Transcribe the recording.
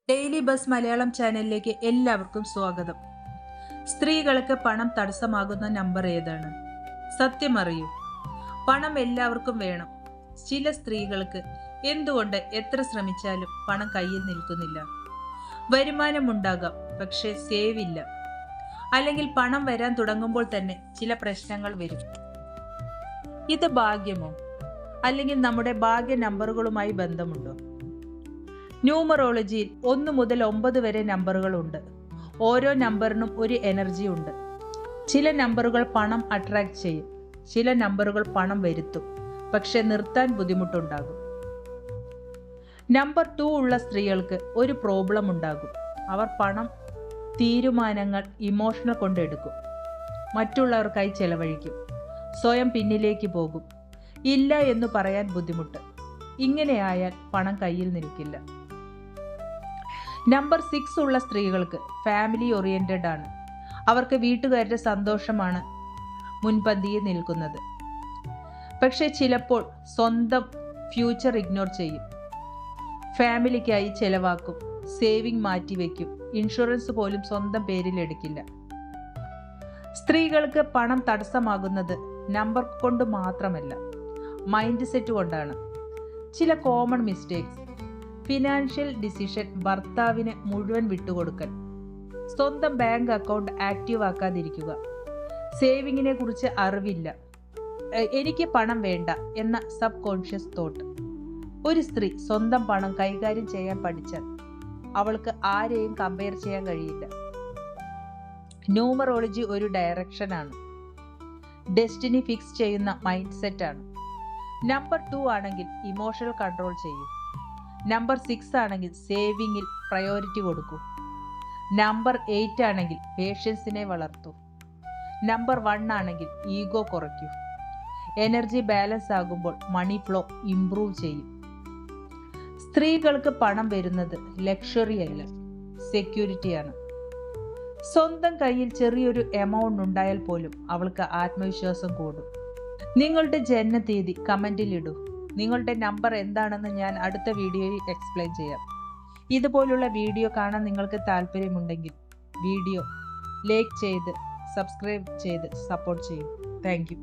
Daily bus Malayalam ചാനലിലേക്ക് എല്ലാവർക്കും സ്വാഗതം. സ്ത്രീകൾക്ക് പണം തടസ്സമാകുന്ന നമ്പർ ഏതാണ്? സത്യം അറിയൂ. പണം എല്ലാവർക്കും വേണം. ചില സ്ത്രീകൾക്ക് എന്തുകൊണ്ട് എത്ര ശ്രമിച്ചാലും പണം കയ്യിൽ നിൽക്കുന്നില്ല. വരുമാനമുണ്ടാകാം, പക്ഷേ സേവ് ഇല്ല. അല്ലെങ്കിൽ പണം വരാൻ തുടങ്ങുമ്പോൾ തന്നെ ചില പ്രശ്നങ്ങൾ വരും. ഇത് ഭാഗ്യമോ? അല്ലെങ്കിൽ നമ്മുടെ ഭാഗ്യ നമ്പറുകളുമായി ബന്ധമുണ്ടോ? ന്യൂമറോളജിയിൽ 1 മുതൽ 9 വരെ നമ്പറുകളുണ്ട്. ഓരോ നമ്പറിനും ഒരു എനർജി ഉണ്ട്. ചില നമ്പറുകൾ പണം അട്രാക്ട് ചെയ്യും, ചില നമ്പറുകൾ പണം വരുത്തും, പക്ഷെ നിർത്താൻ ബുദ്ധിമുട്ടുണ്ടാകും. നമ്പർ 2 ഉള്ള സ്ത്രീകൾക്ക് ഒരു പ്രോബ്ലം ഉണ്ടാകും. അവർ പണം, തീരുമാനങ്ങൾ ഇമോഷണൽ കൊണ്ടെടുക്കും, മറ്റുള്ളവർക്കായി ചെലവഴിക്കും, സ്വയം പിന്നിലേക്ക് പോകും, ഇല്ല എന്ന് പറയാൻ ബുദ്ധിമുട്ട്. ഇങ്ങനെയായാൽ പണം കയ്യിൽ നിൽക്കില്ല. നമ്പർ 6 ഉള്ള സ്ത്രീകൾക്ക് ഫാമിലി ഓറിയന്റഡ് ആണ്. അവർക്ക് വീട്ടുകാരുടെ സന്തോഷമാണ് മുൻപന്തിയിൽ നിൽക്കുന്നത്. പക്ഷെ ചിലപ്പോൾ സ്വന്തം ഫ്യൂച്ചർ ഇഗ്നോർ ചെയ്യും. ഫാമിലിക്കായി ചെലവാക്കും, സേവിങ് മാറ്റിവെക്കും, ഇൻഷുറൻസ് പോലും സ്വന്തം പേരിൽ എടുക്കില്ല. സ്ത്രീകൾക്ക് പണം തടസ്സമാകുന്നത് നമ്പർ കൊണ്ട് മാത്രമല്ല, മൈൻഡ് സെറ്റ് കൊണ്ടാണ്. ചില കോമൺ മിസ്റ്റേക്സ്: ഫിനാൻഷ്യൽ ഡിസിഷൻ ഭർത്താവിന് മുഴുവൻ വിട്ടുകൊടുക്കൽ, സ്വന്തം ബാങ്ക് അക്കൗണ്ട് ആക്റ്റീവ് ആക്കാതിരിക്കുക, സേവിങ്ങിനെ കുറിച്ച് അറിവില്ല, എനിക്ക് പണം വേണ്ട എന്ന സബ് കോൺഷ്യസ് തോട്ട്. ഒരു സ്ത്രീ സ്വന്തം പണം കൈകാര്യം ചെയ്യാൻ പഠിച്ചാൽ അവൾക്ക് ആരെയും കമ്പയർ ചെയ്യാൻ കഴിയില്ല. ന്യൂമറോളജി ഒരു ഡയറക്ഷനാണ്, ഡെസ്റ്റിനി ഫിക്സ് ചെയ്യുന്ന മൈൻഡ് സെറ്റാണ്. നമ്പർ 2 ആണെങ്കിൽ ഇമോഷണൽ കൺട്രോൾ ചെയ്യും. നമ്പർ 6 ആണെങ്കിൽ സേവിങ്ങിൽ പ്രയോറിറ്റി കൊടുക്കൂ. നമ്പർ 8 ആണെങ്കിൽ പേഷ്യൻസിനെ വളർത്തൂ. നമ്പർ 1 ആണെങ്കിൽ ഈഗോ കുറയ്ക്കൂ. എനർജി ബാലൻസ് ആകുമ്പോൾ മണി ഫ്ലോ ഇംപ്രൂവ് ചെയ്യും. സ്ത്രീകൾക്ക് പണം വരുന്നത് ലക്ഷറി അല്ല, സെക്യൂരിറ്റിയാണ്. സ്വന്തം കയ്യിൽ ചെറിയൊരു എമൗണ്ട് ഉണ്ടായാൽ പോലും അവൾക്ക് ആത്മവിശ്വാസം കൂടും. നിങ്ങളുടെ ജനനതീയതി കമൻറ്റിൽ ഇടൂ. നിങ്ങളുടെ നമ്പർ എന്താണെന്ന് ഞാൻ അടുത്ത വീഡിയോയിൽ എക്സ്പ്ലെയിൻ ചെയ്യാം. ഇതുപോലുള്ള വീഡിയോ കാണാൻ നിങ്ങൾക്ക് താല്പര്യമുണ്ടെങ്കിൽ വീഡിയോ ലൈക്ക് ചെയ്ത് സബ്സ്ക്രൈബ് ചെയ്ത് സപ്പോർട്ട് ചെയ്യും. Thank you.